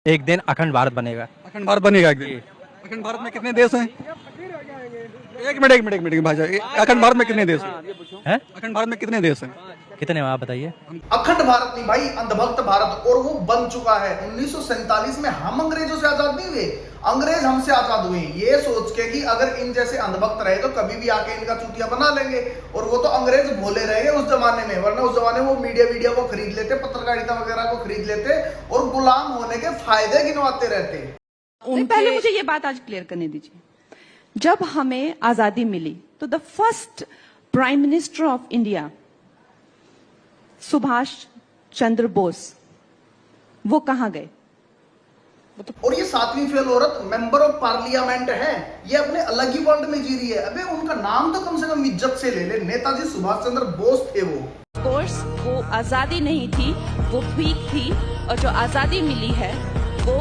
एक दिन अखंड भारत बनेगा। अखंड भारत बनेगा एक दिन। अखंड भारत में कितने देश हैं? एक मिनट भाई साहब, अखंड भारत में कितने देश हैं? अखंड भारत में कितने देश हैं? कितने आप बताइए। अखंड भारत नहीं भाई, अंधभक्त भारत, और वो बन चुका है। 1947 में हम अंग्रेजों से आजाद नहीं हुए, अंग्रेज हमसे आजाद हुए, ये सोच के कि अगर इन जैसे अंधभक्त रहे तो कभी भी आके इनका चूतिया बना लेंगे। और वो तो अंग्रेज भोले रहे उस जमाने में, वरना उस जमाने में वो मीडिया को खरीद लेते, पत्रकारिता वगैरह को खरीद लेते और गुलाम होने के फायदे गिनवाते रहते। पहले मुझे ये बात आज क्लियर करने दीजिए, जब हमें आजादी मिली तो the first prime minister of India Subhash Chandra Bose, वो कहां गए? और ये 7वीं फेल औरत मेंबर ऑफ पार्लियामेंट है, ये अपने अलग ही वर्ल्ड में जी रही है। अबे उनका नाम तो कम से कम इज्जत से ले ले, नेताजी सुभाष चंद्र बोस थे वो। कोर्स वो आजादी नहीं थी, वो भीख थी, और जो आजादी मिली है वो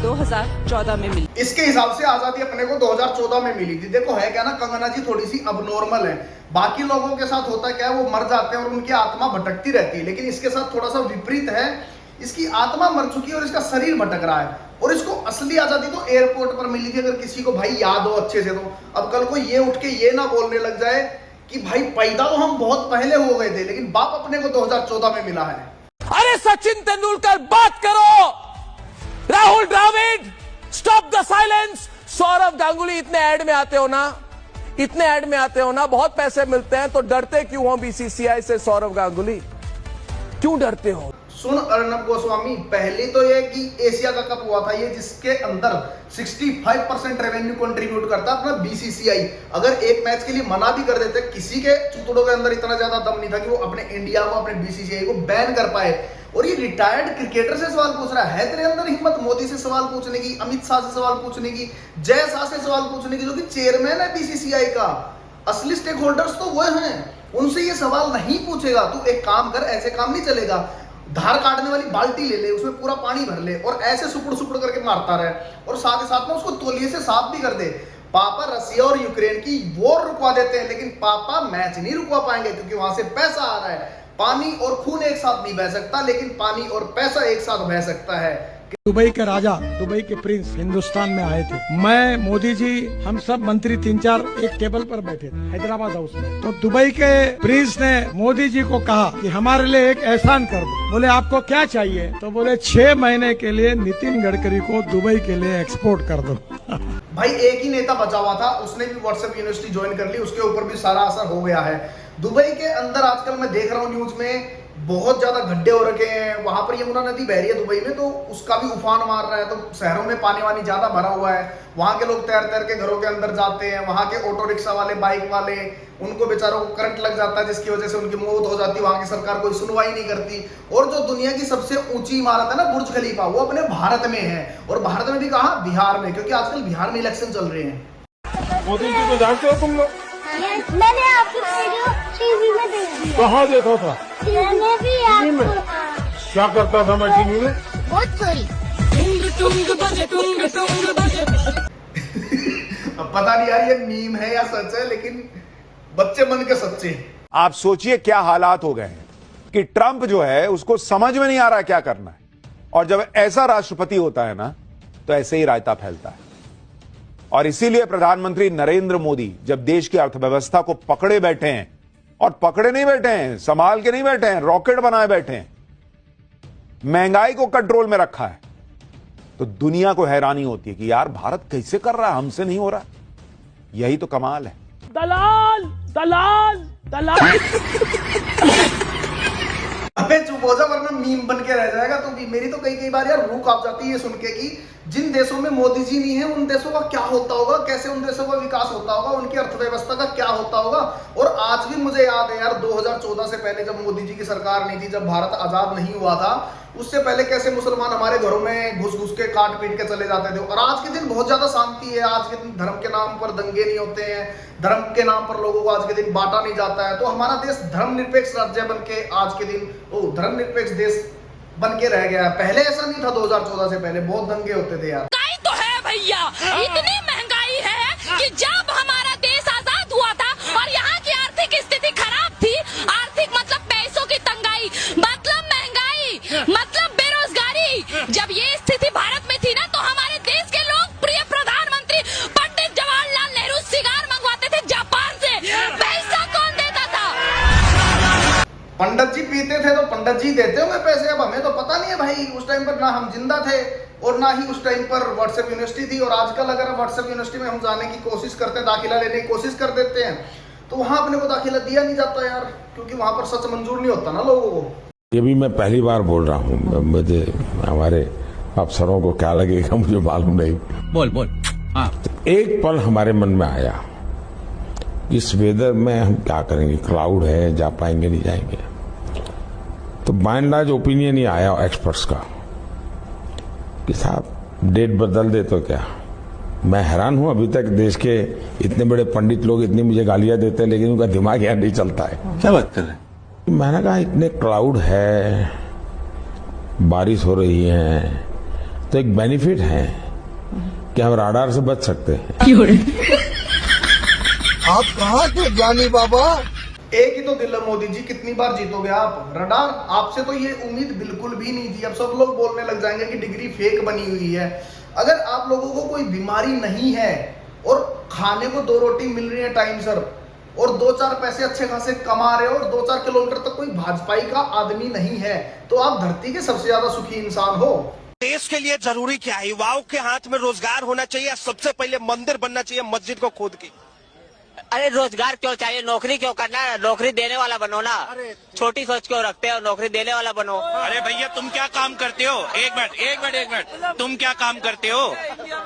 2014 में मिली। इसके हिसाब से आजादी अपने को 2014 में मिली थी। देखो है क्या ना, कंगना जी थोड़ी सी अबनॉर्मल है। बाकी लोगों के साथ होता क्या है, वो मर जाते हैं और उनकी आत्मा भटकती रहती है, लेकिन इसके साथ थोड़ा सा विपरीत है। इसकी आत्मा मर चुकी है और इसका शरीर भटक रहा है। और इसको असली आजादी तो एयरपोर्ट पर मिली थी, अगर किसी को भाई याद हो अच्छे से तो। अब कल को ये उठ के ये ना बोलने लग जाए कि भाई पैदा तो हम बहुत पहले हो गए थे, लेकिन बाप अपने को 2014 में मिला है। अरे सचिन तेंदुलकर बात करो, Rahul Dravid stop the silence, Sourav Ganguly, इतने ऐड में आते हो ना, बहुत पैसे मिलते हैं, तो डरते क्यों हो बीसीसीआई से? सौरव गांगुली क्यों डरते हो? सुन अर्णब गोस्वामी, पहले तो ये कि एशिया का कप हुआ था ये, जिसके अंदर 65% रेवेन्यू कंट्रीब्यूट करता अपना बीसीसीआई। अगर एक मैच के लिए मना भी कर देते, किसी के चुतड़ों के अंदर इतना ज्यादा दम नहीं था कि वो अपने इंडिया को, अपने बीसीसीआई को बैन कर पाए। और ये रिटायर्ड क्रिकेटर से सवाल पूछ रहा है तेरे अंदर हिम्मत मोदी से सवाल पूछने की, अमित शाह से सवाल पूछने की, जय शाह से सवाल पूछने की, जो कि चेयरमैन है बीसीसीआई का। असली स्टेक होल्डर्स तो वो हैं, उनसे ये सवाल नहीं पूछेगा। तू एक काम कर, ऐसे काम नहीं चलेगा। धार काटने वाली बाल्टी ले ले, उसमें पूरा पानी भर ले और ऐसे सुपुड़ करके मारता रहे, और साथ ही साथ में उसको तौलिए से साफ भी कर दे। पापा रसिया और यूक्रेन की वॉर रुकवा देते हैं, लेकिन पापा मैच नहीं रुकवा पाएंगे, क्योंकि वहां से पैसा आ रहा है। पानी और खून एक साथ नहीं बह सकता, लेकिन पानी और पैसा एक साथ बह सकता है। दुबई के राजा, दुबई के प्रिंस हिंदुस्तान में आए थे। मैं, मोदी जी, हम सब मंत्री 3-4 एक टेबल पर बैठे थे हैदराबाद हाउस में। तो दुबई के प्रिंस ने मोदी जी को कहा कि हमारे लिए एक एहसान कर दो। बोले आपको क्या चाहिए? तो बोले 6 महीने के लिए नितिन गडकरी को दुबई के लिए एक्सपोर्ट कर दो। भाई एक ही नेता बचा हुआ था, उसने भी व्हाट्सएप यूनिवर्सिटी ज्वाइन कर ली, उसके ऊपर भी सारा असर हो गया है। दुबई के अंदर आजकल मैं देख रहा हूँ न्यूज में बहुत ज्यादा गड्ढे हो रखे हैं। वहां पर यमुना नदी बह रही है दुबई में, तो उसका भी उफान मार रहा है, तो शहरों में पानी वानी ज्यादा भरा हुआ है। वहां के लोग तैर तैर के घरों के अंदर जाते हैं। वहां के ऑटो रिक्शा वाले, बाइक वाले, उनको बेचारों को करंट लग जाता है, जिसकी वजह से उनकी मौत हो जाती है। वहां की सरकार कोई सुनवाई नहीं करती। और जो दुनिया की सबसे ऊंची इमारत है ना, बुर्ज खलीफा, वो अपने भारत में है। और भारत में भी कहा, बिहार में, क्योंकि आजकल बिहार में इलेक्शन चल रहे हैं। मोदी जी को जानते हो तुम लोग? मैंने आपकी वीडियो टीवी में देखी है। कहाँ देखा था? मैंने भी टीवी में। क्या करता था मैं टीवी में? बहुत सॉरी। अब पता नहीं यार ये मीम है या सच है, लेकिन बच्चे मन के सच्चे। आप सोचिए क्या हालात हो गए हैं कि ट्रंप जो है उसको समझ में नहीं आ रहा क्या करना है, और जब ऐसा राष्ट्रपति होता है ना तो ऐसे ही रायता फैलता है। और इसीलिए प्रधानमंत्री नरेंद्र मोदी जब देश की अर्थव्यवस्था को पकड़े बैठे हैं, और पकड़े नहीं बैठे हैं, संभाल के नहीं बैठे हैं, रॉकेट बनाए बैठे हैं, महंगाई को कंट्रोल में रखा है, तो दुनिया को हैरानी होती है कि यार भारत कैसे कर रहा है, हमसे नहीं हो रहा। यही तो कमाल है। दलाल दलाल दलाल। अबे चुप हो जा, वरना मीम बन के रह जाएगा। तो भी मेरी तो कई बार यार रूह कांप जाती है सुन के कि जिन देशों में मोदी जी नहीं है, उन देशों का क्या होता होगा, कैसे उन देशों का विकास होता होगा, उनकी अर्थव्यवस्था का क्या होता होगा। और आज भी मुझे याद है यार, 2014 से पहले जब मोदी जी की सरकार नहीं थी, जब भारत आजाद नहीं हुआ था, उससे पहले कैसे मुसलमान हमारे घरों में घुस घुस के काट पीट के चले जाते थे। और आज के दिन बहुत ज्यादा शांति है। आज के दिन धर्म के नाम पर दंगे नहीं होते हैं, धर्म के नाम पर लोगों को आज के दिन बांटा नहीं जाता है। तो हमारा देश धर्मनिरपेक्ष राज्य बन के आज के दिन धर्मनिरपेक्ष देश बन के रह गया है। पहले ऐसा नहीं था, 2014 से पहले बहुत दंगे होते थे यार। महंगाई तो है भैया, इतनी महंगाई है कि जब हमारा देश आजाद हुआ था और यहाँ की आर्थिक स्थिति खराब थी, आर्थिक मतलब पैसों की तंगाई, मतलब महंगाई, मतलब बेरोजगारी, जब ये स्थिति भारत जी देते होंगे पैसे, अब हमें तो पता नहीं है भाई, उस टाइम पर ना हम जिंदा थे और ना ही उस टाइम पर व्हाट्सएप यूनिवर्सिटी थी। और आजकल अगर व्हाट्सएप यूनिवर्सिटी में हम जाने की कोशिश करते हैं, दाखिला लेने की कोशिश कर देते हैं, तो वहां अपने को दाखिला दिया नहीं जाता यार, क्योंकि वहां पर सच मंजूर नहीं होता ना लोगों को। ये भी मैं पहली बार बोल रहा हूँ, मुझे हमारे अफसरों को क्या लगेगा मुझे मालूम नहीं। बोल बोल। हाँ। एक पल हमारे मन में आया, इस वेदर में हम क्या करेंगे, क्लाउड है, जा पाएंगे नहीं जाएंगे। तो बाय एंड लार्ज ओपिनियन ही आया एक्सपर्ट्स का कि साहब डेट बदल दे तो क्या। मैं हैरान हूं, अभी तक देश के इतने बड़े पंडित लोग इतनी मुझे गालियां देते हैं, लेकिन उनका दिमाग यहाँ नहीं चलता है। क्या बात कर रहे हैं? मैंने कहा इतने क्लाउड है, बारिश हो रही है, तो एक बेनिफिट है कि हम राडार से बच सकते हैं। आप कहाँ थे ज्ञानी बाबा? एक ही तो दिल है मोदी जी, कितनी बार जीतोगे आप? रडार, आपसे तो ये उम्मीद बिल्कुल भी नहीं थी। अब सब लोग बोलने लग जाएंगे कि डिग्री फेक बनी हुई है। अगर आप लोगों को कोई बीमारी नहीं है और खाने को 2 रोटी मिल रही है टाइम सर, और 2-4 पैसे अच्छे खासे कमा रहे हो, और 2-4 किलोमीटर तक कोई भाजपाई का आदमी नहीं है, तो आप धरती के सबसे ज्यादा सुखी इंसान हो। देश के लिए जरूरी क्या है? युवाओं के हाथ में रोजगार होना चाहिए, सबसे पहले मंदिर बनना चाहिए मस्जिद को खोद के। अरे रोजगार क्यों चाहिए, नौकरी क्यों करना है? नौकरी देने वाला बनो ना, छोटी सोच क्यों रखते हो, नौकरी देने वाला बनो। अरे भैया तुम क्या काम करते हो? एक मिनट, तुम क्या काम करते हो?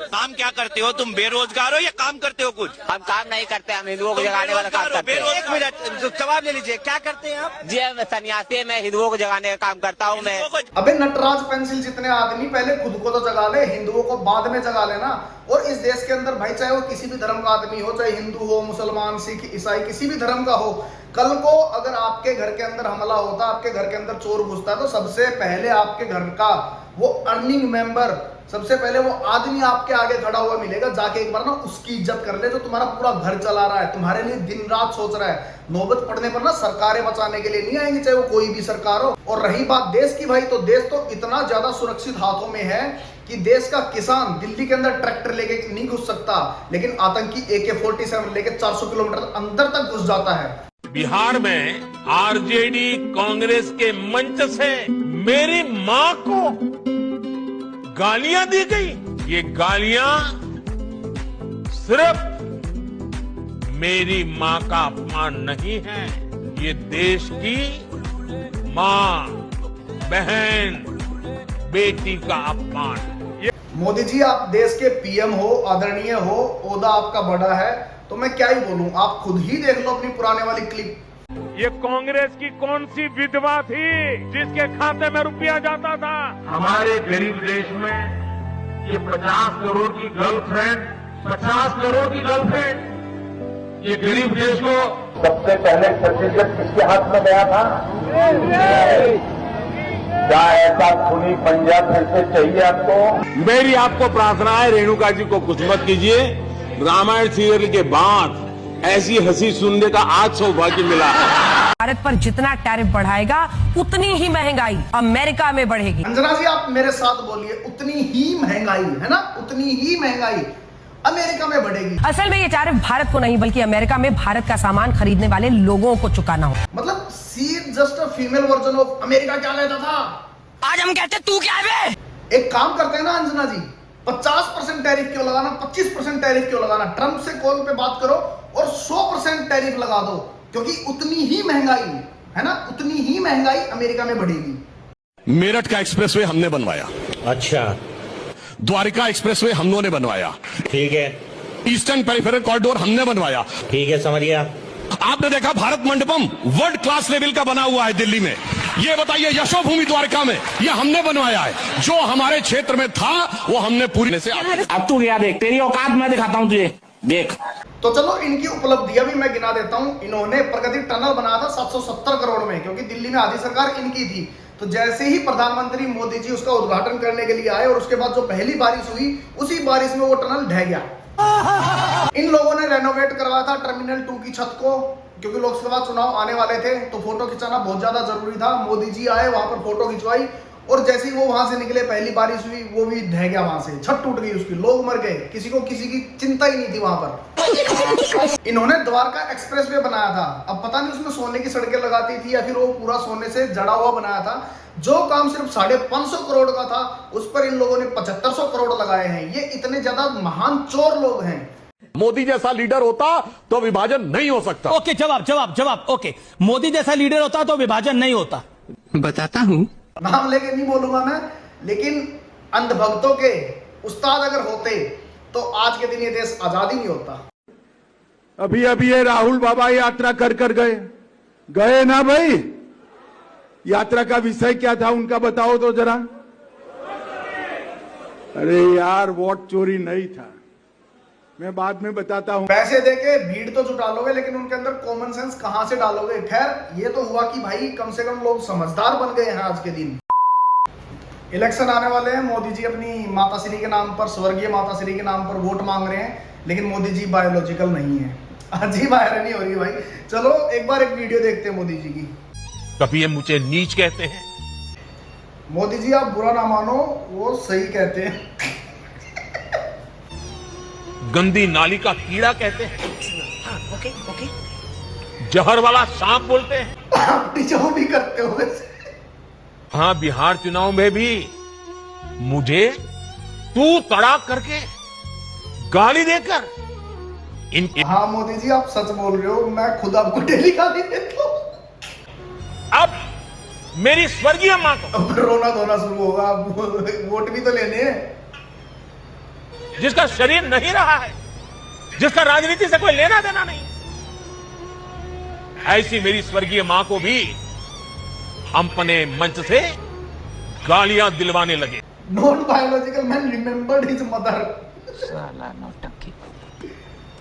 काम क्या करते हो? तुम बेरोजगार हो या काम करते हो कुछ? हम काम नहीं करते, हम हिंदुओं को जगाने वाला काम करते हैं। एक मिनट जवाब ले लीजिए, क्या करते हैं आप? जी मैं सन्यासी, मैं हिंदुओं को जगाने का काम करता हूँ। मैं अबे नटराज पेंसिल जितने आदमी पहले खुद को तो जगा ले, हिंदुओं को बाद में जगा लेना। और इस देश के अंदर भाई, चाहे वो किसी भी धर्म का आदमी हो, चाहे हिंदू हो, मुसलमान, सिख, ईसाई, किसी भी धर्म का हो, कल को अगर आपके घर के अंदर हमला होता, आपके घर के अंदर चोर घुसता, तो सबसे पहले आपके घर का वो अर्निंग मेंबर, सबसे पहले वो आदमी आपके आगे खड़ा हुआ मिलेगा। जाके एक बार ना उसकी इज्जत कर ले, जो तुम्हारा पूरा घर चला रहा है, तुम्हारे लिए दिन रात सोच रहा है। नौबत पड़ने पर ना सरकारें बचाने के लिए नहीं आएंगी, चाहे वो कोई भी सरकार हो। और रही बात देश की भाई, तो देश तो इतना ज्यादा सुरक्षित हाथों में है कि देश का किसान दिल्ली के अंदर ट्रैक्टर लेके नहीं घुस सकता, लेकिन आतंकी AK-47 लेके 400 किलोमीटर अंदर तक घुस जाता है। बिहार में आरजेडी कांग्रेस के मंच से मेरी मां को गालियां दी गई। ये गालियां सिर्फ मेरी मां का अपमान नहीं है, ये देश की मां, बहन, बेटी का अपमान। मोदी जी, आप देश के PM हो, आदरणीय हो, ओहदा आपका बड़ा है, तो मैं क्या ही बोलूं, आप खुद ही देख लो अपनी पुराने वाली क्लिप। ये कांग्रेस की कौन सी विधवा थी जिसके खाते में रुपया जाता था? हमारे गरीब देश में ये 50 करोड़ की गर्लफ्रेंड, 50 करोड़ की गर्लफ्रेंड, ये गरीब देश को सबसे पहले सर्टिफिकेट किसके हाथ में गया था? क्या ऐसा खूनी पंजा फिर से चाहिए आपको? मेरी आपको प्रार्थना है, रेणुका जी को कुछ मत कीजिए। रामायण सीरियल के बाद ऐसी हंसी सुनने का आज सौभाग्य मिला है। भारत पर जितना टैरिफ बढ़ाएगा उतनी ही महंगाई अमेरिका में बढ़ेगी। अंजना जी, आप मेरे साथ बोलिए, उतनी ही महंगाई, है ना, उतनी ही महंगाई अमेरिका में बढ़ेगी। असल में ये टैरिफ भारत को नहीं बल्कि अमेरिका में भारत का सामान खरीदने वाले लोगों को चुकाना हो। मतलब she just a female version of America क्या कहता था, आज हम कहते तू क्या है? एक काम करते हैं ना अंजना जी, 50% टैरिफ क्यों लगाना, 25% टैरिफ क्यों लगाना? ट्रंप से कॉल पे बात करो और 100% टैरिफ लगा दो, क्योंकि उतनी ही महंगाई, है ना, उतनी ही महंगाई अमेरिका में बढ़ेगी। मेरठ का एक्सप्रेसवे हमने बनवाया। अच्छा। द्वारिका एक्सप्रेसवे हम लोगों ने बनवाया। ठीक है। ईस्टर्न पेरिफेरल कॉरिडोर हमने बनवाया। ठीक है, समझ गया। आपने देखा Bharat Mandapam world class level का बना हुआ है दिल्ली में। ये बताइए यशोभूमि द्वारका में ये हमने बनवाया है। जो हमारे क्षेत्र में था वो हमने पूरी से। अब तू क्या देख, तेरी औकात मैं दिखाता हूँ तुझे, देख। तो चलो इनकी उपलब्धियां भी मैं गिना देता हूं। इन्होंने प्रगति टनल बनाया था 770 करोड़ में, क्योंकि दिल्ली में आधी सरकार इनकी थी। तो जैसे ही प्रधानमंत्री मोदी जी उसका उद्घाटन करने के लिए आए और उसके बाद जो पहली बारिश हुई, उसी बारिश में वो टनल ढह गया। इन लोगों ने रेनोवेट करवाया था टर्मिनल 2 की छत को, क्योंकि लोकसभा चुनाव आने वाले थे तो फोटो खिंचाना बहुत ज्यादा जरूरी था। मोदी जी आए, वहां पर फोटो खिंचवाई और जैसे ही वो वहां से निकले, पहली बारिश हुई, वो भी ढह गया वहां से, छत टूट गई उसकी, लोग मर गए, किसी को किसी की चिंता ही नहीं थी वहां पर। इन्होंने द्वारका एक्सप्रेस वे बनाया था, अब पता नहीं उसमें सोने की सड़कें लगाती थी या फिर वो पूरा सोने से जड़ा हुआ बनाया था। जो काम सिर्फ 550 करोड़ का था, उस पर इन लोगों ने 7500 करोड़ लगाए हैं। ये इतने ज्यादा महान चोर लोग हैं। मोदी जैसा लीडर होता तो विभाजन नहीं हो सकता। ओके, जवाब। ओके, मोदी जैसा लीडर होता तो विभाजन नहीं होता। बताता हूं, नाम लेके नहीं बोलूंगा मैं, लेकिन अंधभक्तों के उस्ताद अगर होते तो आज के दिन ये देश आजाद ही नहीं होता। अभी ये राहुल बाबा यात्रा कर गए ना भाई। यात्रा का विषय क्या था उनका, बताओ तो जरा। अरे यार, वोट चोरी नहीं था, मैं बाद में बताता हूं। पैसे देके भीड़ तो जुटा लोगे, लेकिन उनके अंदर कॉमन सेंस कहां से डालोगे। खैर, ये तो हुआ कि भाई कम से कम लोग समझदार बन गए हैं आज के दिन। इलेक्शन आने वाले हैं, मोदी जी अपनी माता श्री के नाम पर, स्वर्गीय माता श्री के नाम पर वोट मांग रहे हैं, लेकिन मोदी जी बायोलॉजिकल नहीं है। अजीब आयरनी हो रही है भाई। चलो एक बार एक वीडियो देखते हैं मोदी जी की। कभी ये मुझे नीच कहते हैं। मोदी जी आप बुरा ना मानो, वो सही कहते हैं। गंदी नाली का कीड़ा कहते हैं। ओके। जहर वाला सांप बोलते हैं। आप टीचर भी करते हो वैसे। हाँ, बिहार चुनाव में भी मुझे तू तड़ाक करके गाली देकर हाँ मोदी जी आप सच बोल रहे हो, मैं खुद आपको डेली गाली देता हूं। अब मेरी स्वर्गीय मां को रोना धोना शुरू होगा, वोट भी तो लेने हैं। जिसका शरीर नहीं रहा है, जिसका राजनीति से कोई लेना देना नहीं, ऐसी मेरी स्वर्गीय मां को भी अपने मंच से गालियां दिलवाने लगे। Not biological man remembered his mother. साला नौटंकी,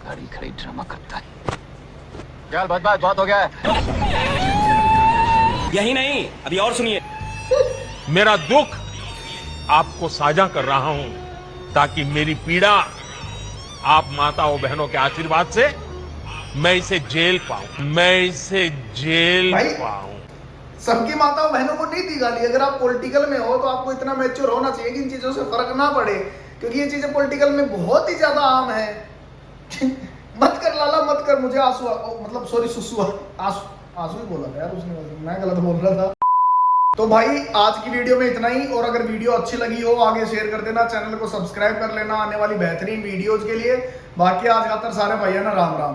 गाड़ी खड़ी ड्रामा करता है। चल बहुत हो गया है। यही नहीं, अभी और सुनिए। मेरा दुख आपको साझा कर रहा हूं ताकि मेरी पीड़ा आप माताओं बहनों के आशीर्वाद से मैं इसे जेल पाऊं। सबकी माताओं बहनों को नहीं दी गाली। अगर आप पॉलिटिकल में हो तो आपको इतना मैच्योर होना चाहिए कि इन चीजों से फर्क ना पड़े, क्योंकि ये चीजें पॉलिटिकल में बहुत ही ज्यादा आम है। मत कर लाला, मत कर, मुझे आंसू, मतलब सॉरी सुसु, आंसू ही बोला था यार उसने, मैं गलत बोल रहा था। तो भाई आज की वीडियो में इतना ही, और अगर वीडियो अच्छी लगी हो आगे शेयर कर देना, चैनल को सब्सक्राइब कर लेना आने वाली बेहतरीन वीडियोज के लिए। बाकी आज खातर सारे भैया ना राम राम।